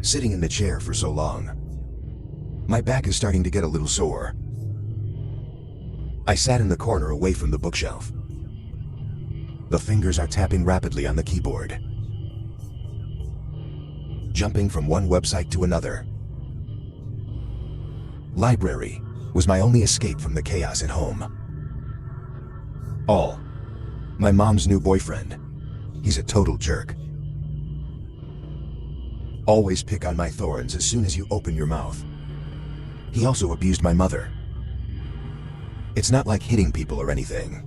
sitting in the chair for so long. My back is starting to get a little sore. I sat in the corner away from the bookshelf. The fingers are tapping rapidly on the keyboard, jumping from one website to another. Library was my only escape from the chaos at home. My mom's new boyfriend. He's a total jerk. Always pick on my thorns as soon as you open your mouth. He also abused my mother. It's not like hitting people or anything,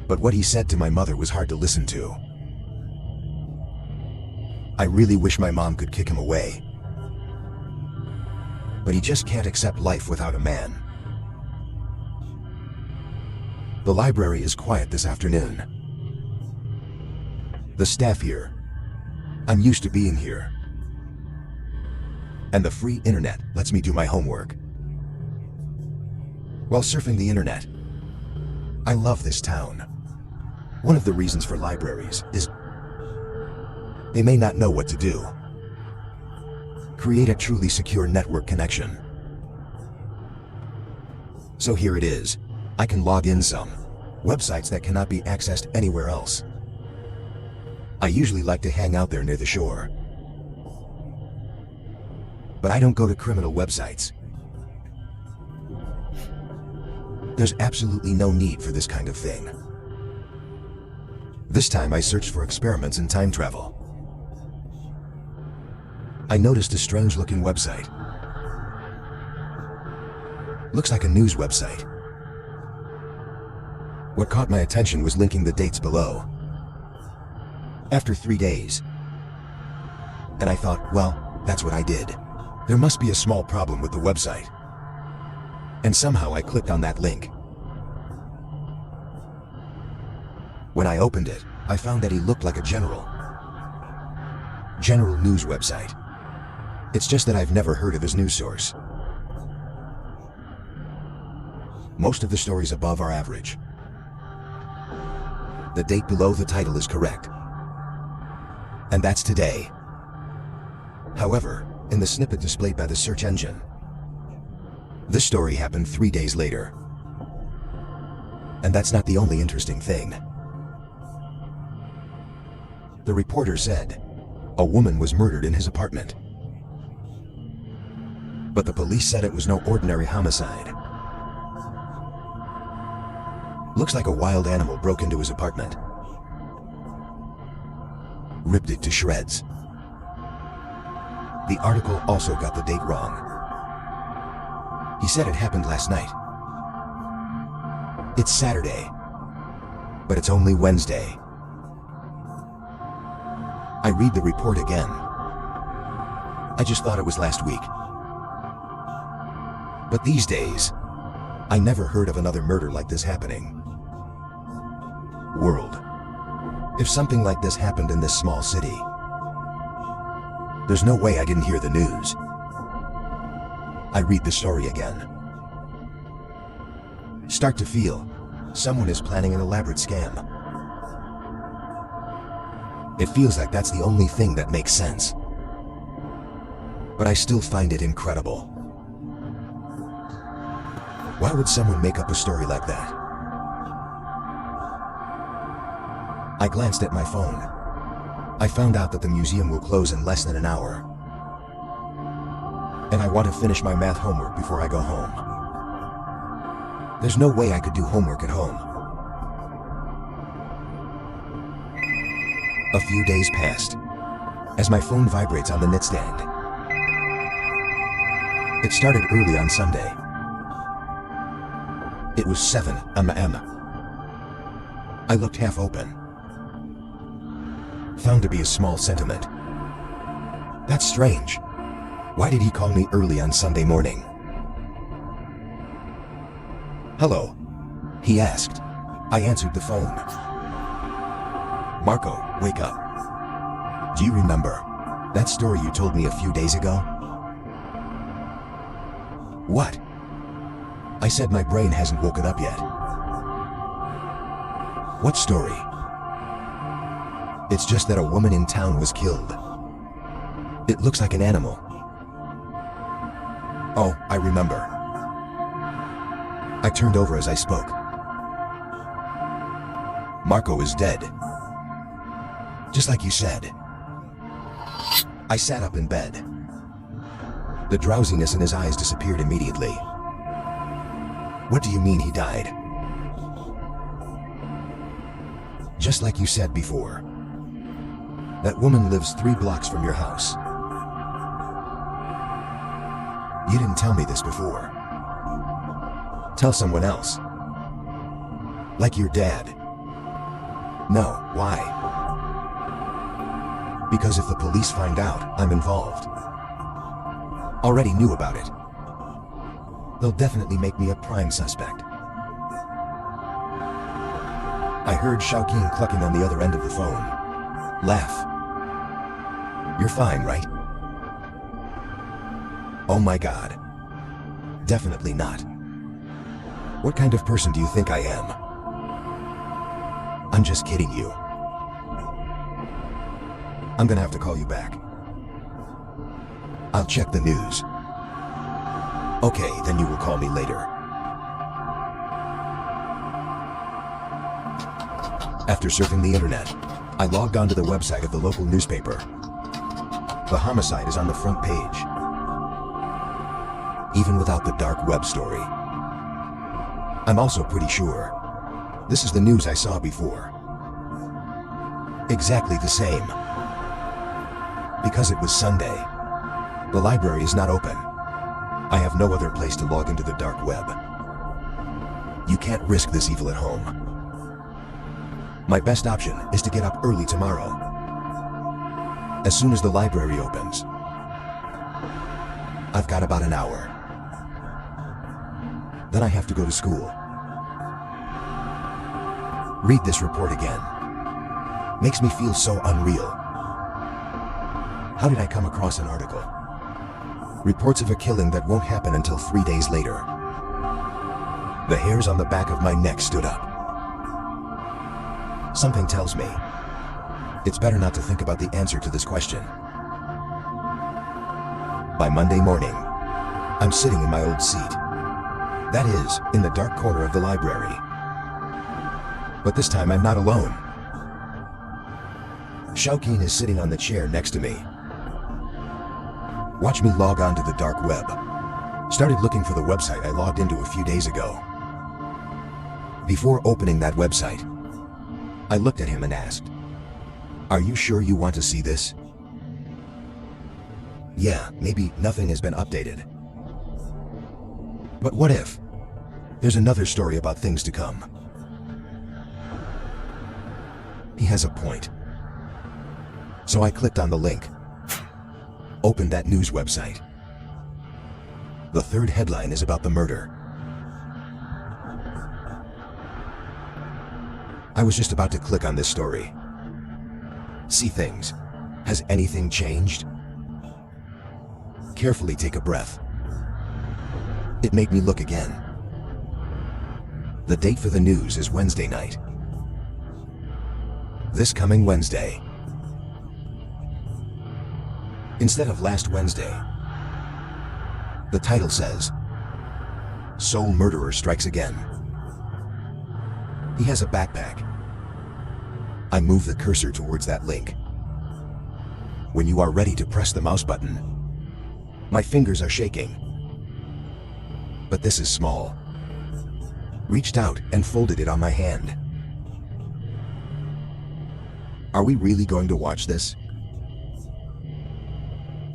but what he said to my mother was hard to listen to. I really wish my mom could kick him away, but he just can't accept life without a man. The library is quiet this afternoon. The staff here, I'm used to being here. And the free internet lets me do my homework. While surfing the internet, I love this town. One of the reasons for libraries is they may not know what to do. Create a truly secure network connection. So here it is. I can log in some websites that cannot be accessed anywhere else. I usually like to hang out there near the shore, but I don't go to criminal websites. There's absolutely no need for this kind of thing. This time I searched for experiments in time travel. I noticed a strange-looking website. Looks like a news website. What caught my attention was linking the dates below. After 3 days. And I thought, well, that's what I did. There must be a small problem with the website. And somehow I clicked on that link. When I opened it, I found that he looked like a general news website. It's just that I've never heard of his news source. Most of the stories above are average. The date below the title is correct, and that's today. However, in the snippet displayed by the search engine, this story happened 3 days later. And that's not the only interesting thing. The reporter said a woman was murdered in his apartment, but the police said it was no ordinary homicide. Looks like a wild animal broke into his apartment, ripped it to shreds. The article also got the date wrong. He said it happened last night. It's Saturday, but it's only Wednesday. I read the report again. I just thought it was last week. But these days, I never heard of another murder like this happening. World. If something like this happened in this small city, there's no way I didn't hear the news. I read the story again. Start to feel someone is planning an elaborate scam. It feels like that's the only thing that makes sense. But I still find it incredible. Why would someone make up a story like that? I glanced at my phone. I found out that the museum will close in less than an hour. And I want to finish my math homework before I go home. There's no way I could do homework at home. A few days passed as my phone vibrates on the nightstand. It started early on Sunday. It was 7 a.m. I looked half open. Found to be a small sentiment. That's strange. Why did he call me early on Sunday morning? Hello, he asked. I answered the phone. Marco, wake up. Do you remember that story you told me a few days ago? What? I said my brain hasn't woken up yet. What story? It's just that a woman in town was killed. It looks like an animal. Oh, I remember. I turned over as I spoke. Marco is dead. Just like you said. I sat up in bed. The drowsiness in his eyes disappeared immediately. What do you mean he died? Just like you said before. That woman lives 3 blocks from your house. You didn't tell me this before. Tell someone else. Like your dad. No, why? Because if the police find out I'm involved, already knew about it, they'll definitely make me a prime suspect. I heard Xiaoqing clucking on the other end of the phone. Laugh. You're fine, right? Oh my god. Definitely not. What kind of person do you think I am? I'm just kidding you. I'm gonna have to call you back. I'll check the news. Okay, then you will call me later. After surfing the internet, I logged onto the website of the local newspaper. The homicide is on the front page. Even without the dark web story. I'm also pretty sure this is the news I saw before. Exactly the same. Because it was Sunday. The library is not open. I have no other place to log into the dark web. You can't risk this evil at home. My best option is to get up early tomorrow. As soon as the library opens. I've got about an hour. Then I have to go to school. Read this report again. Makes me feel so unreal. How did I come across an article? Reports of a killing that won't happen until 3 days later. The hairs on the back of my neck stood up. Something tells me it's better not to think about the answer to this question. By Monday morning, I'm sitting in my old seat. That is, in the dark corner of the library. But this time I'm not alone. Xiaoqing is sitting on the chair next to me. Watch me log on to the dark web. Started looking for the website I logged into a few days ago. Before opening that website, I looked at him and asked, "Are you sure you want to see this?" Yeah, maybe nothing has been updated. But what if there's another story about things to come? He has a point. So I clicked on the link. Opened that news website. The third headline is about the murder. I was just about to click on this story. See things. Has anything changed? Carefully take a breath. It made me look again. The date for the news is Wednesday night. This coming Wednesday. Instead of last Wednesday. The title says, "Sole Murderer Strikes Again." He has a backpack. I move the cursor towards that link. When you are ready to press the mouse button, my fingers are shaking. But this is small. Reached out and folded it on my hand. Are we really going to watch this?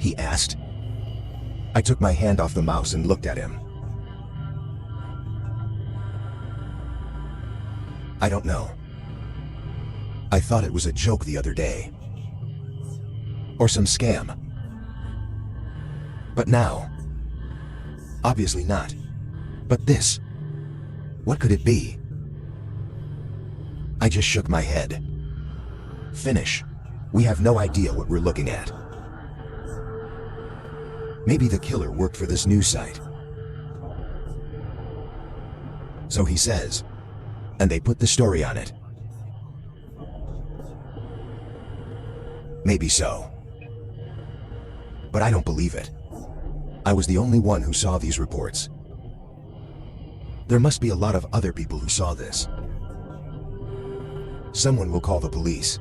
He asked. I took my hand off the mouse and looked at him. I don't know. I thought it was a joke the other day. Or some scam. But now, obviously not. But this, what could it be? I just shook my head. Finish. We have no idea what we're looking at. Maybe the killer worked for this news site. So he says. And they put the story on it. Maybe so. But I don't believe it. I was the only one who saw these reports. There must be a lot of other people who saw this. Someone will call the police.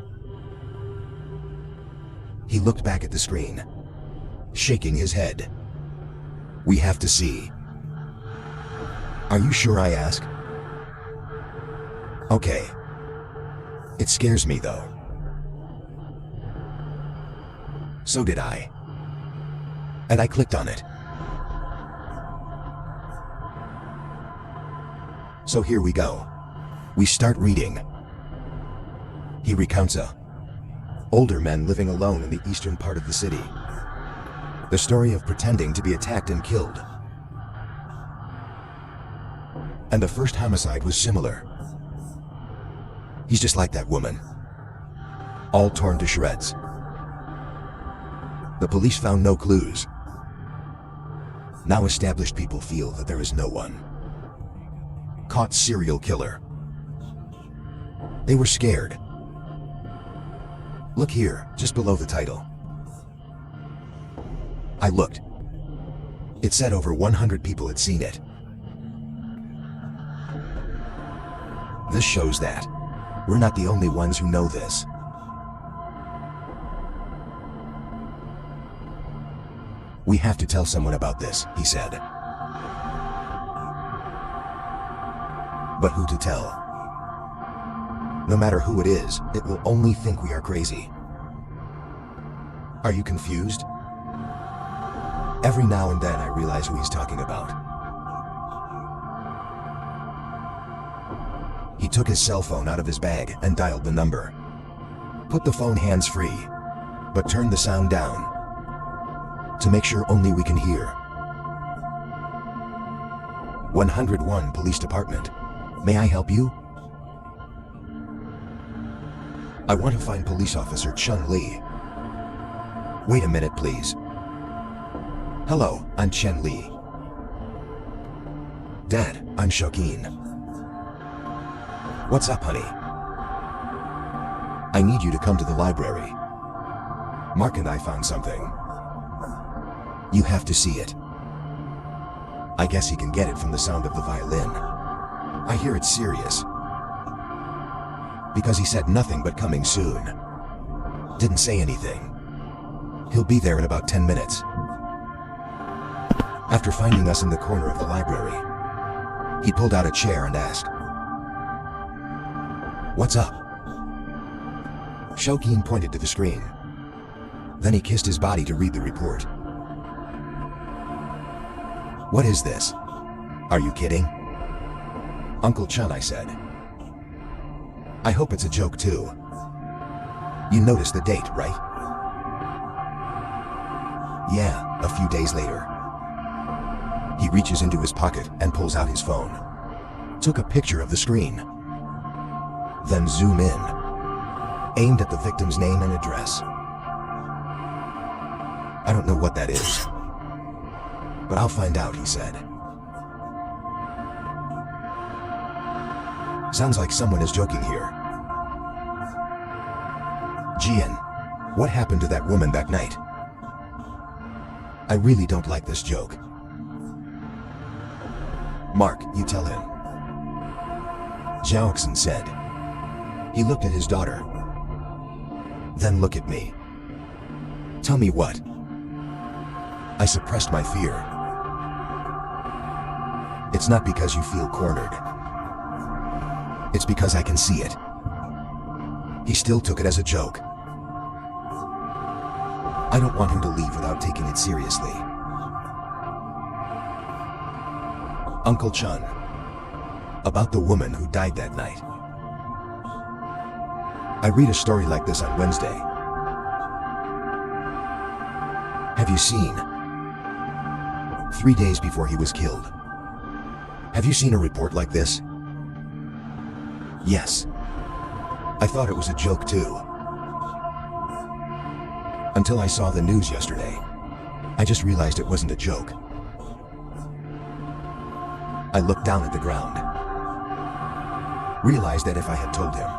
He looked back at the screen, shaking his head. We have to see. Are you sure, I ask? Okay. It scares me though. So did I. And I clicked on it. So here we go. We start reading. He recounts older men living alone in the eastern part of the city. The story of pretending to be attacked and killed. And the first homicide was similar. He's just like that woman. All torn to shreds. The police found no clues. Now established people feel that there is no one. Caught serial killer. They were scared. Look here, just below the title. I looked. It said over 100 people had seen it. This shows that we're not the only ones who know this. We have to tell someone about this, he said. But who to tell? No matter who it is, it will only think we are crazy. Are you confused? Every now and then I realize who he's talking about. He took his cell phone out of his bag and dialed the number. Put the phone hands-free, but turned the sound down to make sure only we can hear. 101 Police Department. May I help you? I want to find Police Officer Chun Li. Wait a minute, please. Hello, I'm Chen Li. Dad, I'm Shokin. What's up, honey? I need you to come to the library. Mark and I found something. You have to see it. I guess he can get it from the sound of the violin. I hear it's serious. Because he said nothing but coming soon. Didn't say anything. He'll be there in about 10 minutes. After finding us in the corner of the library, he pulled out a chair and asked, "What's up?" Shokin pointed to the screen. Then he kissed his body to read the report. What is this? Are you kidding? Uncle Chun, I said. I hope it's a joke too. You noticed the date, right? Yeah, a few days later. He reaches into his pocket and pulls out his phone. Took a picture of the screen. Then zoom in. Aimed at the victim's name and address. I don't know what that is. But I'll find out, he said. Sounds like someone is joking here. Jian, what happened to that woman that night? I really don't like this joke. Mark, you tell him. Zhaoxin said. He looked at his daughter. Then look at me. Tell me what? I suppressed my fear. It's not because you feel cornered. It's because I can see it. He still took it as a joke. I don't want him to leave without taking it seriously. Uncle Chun. About the woman who died that night. I read a story like this on Wednesday. Have you seen? 3 days before he was killed. Have you seen a report like this? Yes. I thought it was a joke too. Until I saw the news yesterday. I just realized it wasn't a joke. I looked down at the ground. Realized that if I had told him,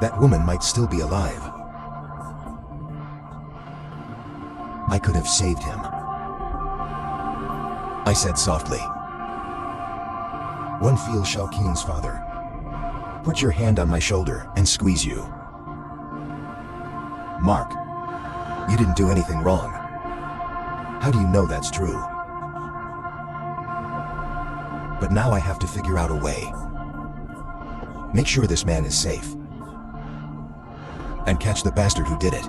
that woman might still be alive. I could have saved him. I said softly. One feels Shaoqing's father. Put your hand on my shoulder and squeeze you. Mark, you didn't do anything wrong. How do you know that's true? But now I have to figure out a way. Make sure this man is safe. And catch the bastard who did it.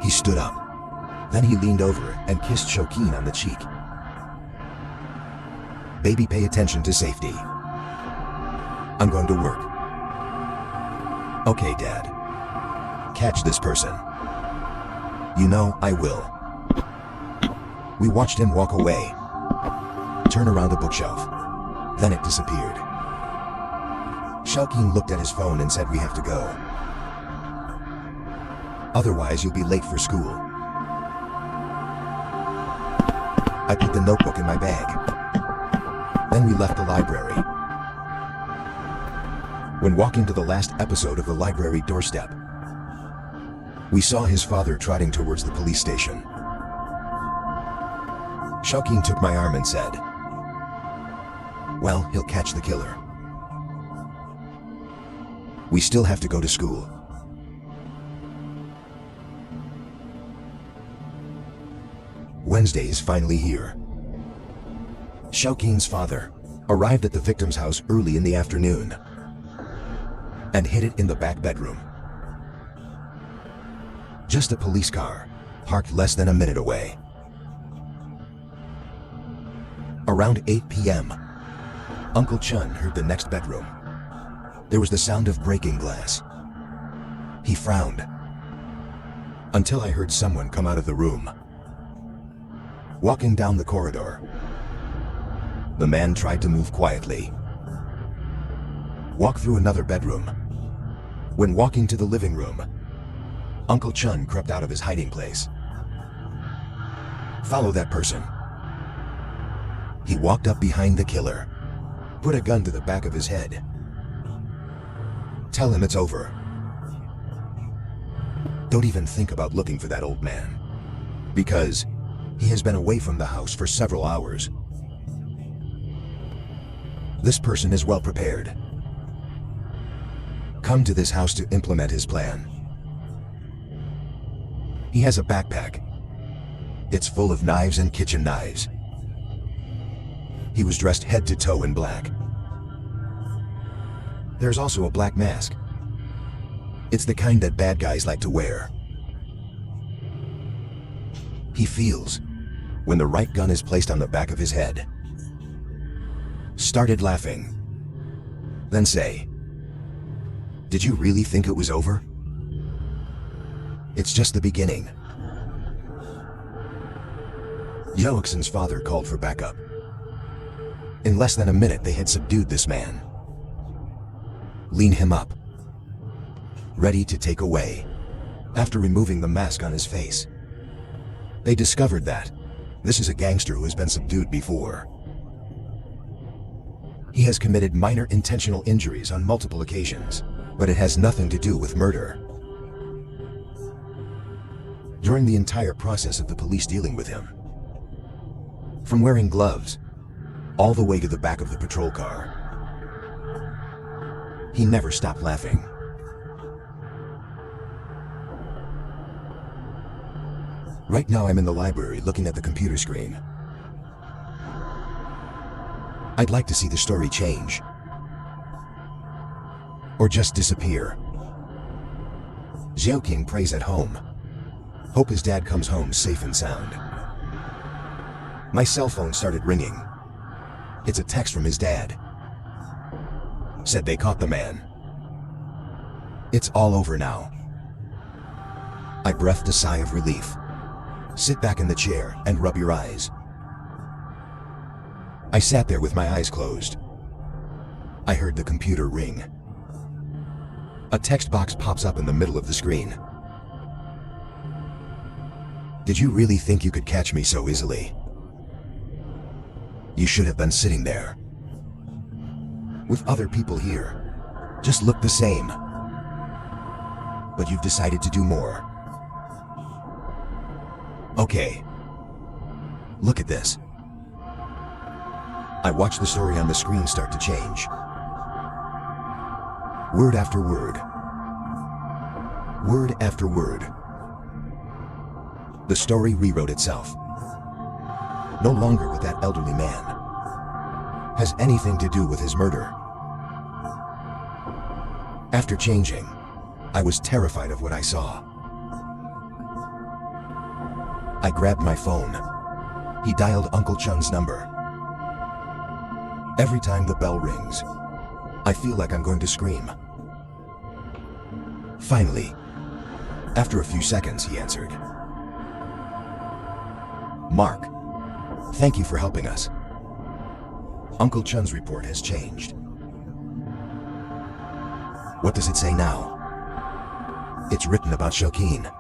He stood up. Then he leaned over and kissed Shaoqing on the cheek. Baby, pay attention to safety. I'm going to work. Okay, Dad. Catch this person. You know I will. We watched him walk away. Turn around the bookshelf. Then it disappeared. Shaoqing looked at his phone and said we have to go. Otherwise you'll be late for school. I put the notebook in my bag. Then we left the library. When walking to the last episode of the library doorstep, we saw his father trotting towards the police station. Shaoqing took my arm and said, well, he'll catch the killer. We still have to go to school. Wednesday is finally here. Shaoqing's father arrived at the victim's house early in the afternoon and hid it in the back bedroom. Just a police car, parked less than a minute away. Around 8 p.m., Uncle Chun heard the next bedroom. There was the sound of breaking glass. He frowned until I heard someone come out of the room. Walking down the corridor, the man tried to move quietly. Walk through another bedroom. When walking to the living room, Uncle Chun crept out of his hiding place. Follow that person. He walked up behind the killer, put a gun to the back of his head. Tell him it's over. Don't even think about looking for that old man, because he has been away from the house for several hours. This person is well prepared. Come to this house to implement his plan. He has a backpack. It's full of knives and kitchen knives. He was dressed head to toe in black. There's also a black mask. It's the kind that bad guys like to wear. He feels when the right gun is placed on the back of his head. Started laughing. Then say, did you really think it was over? It's just the beginning. Yoaxin's father called for backup. In less than a minute they had subdued this man. Lean him up. Ready to take away. After removing the mask on his face, they discovered that this is a gangster who has been subdued before. He has committed minor intentional injuries on multiple occasions, but it has nothing to do with murder. During the entire process of the police dealing with him, from wearing gloves all the way to the back of the patrol car, he never stopped laughing. Right now I'm in the library looking at the computer screen. I'd like to see the story change. Or just disappear. Xiaoqing prays at home. Hope his dad comes home safe and sound. My cell phone started ringing. It's a text from his dad. Said they caught the man. It's all over now. I breathed a sigh of relief. Sit back in the chair and rub your eyes. I sat there with my eyes closed. I heard the computer ring. A text box pops up in the middle of the screen. Did you really think you could catch me so easily? You should have been sitting there. With other people here. Just look the same. But you've decided to do more. Okay. Look at this. I watched the story on the screen start to change. Word after word. Word after word. The story rewrote itself. No longer with that elderly man. Has anything to do with his murder. After changing, I was terrified of what I saw. I grabbed my phone. He dialed Uncle Chun's number. Every time the bell rings, I feel like I'm going to scream. Finally, after a few seconds, he answered. Mark, thank you for helping us. Uncle Chun's report has changed. What does it say now? It's written about Shokeen.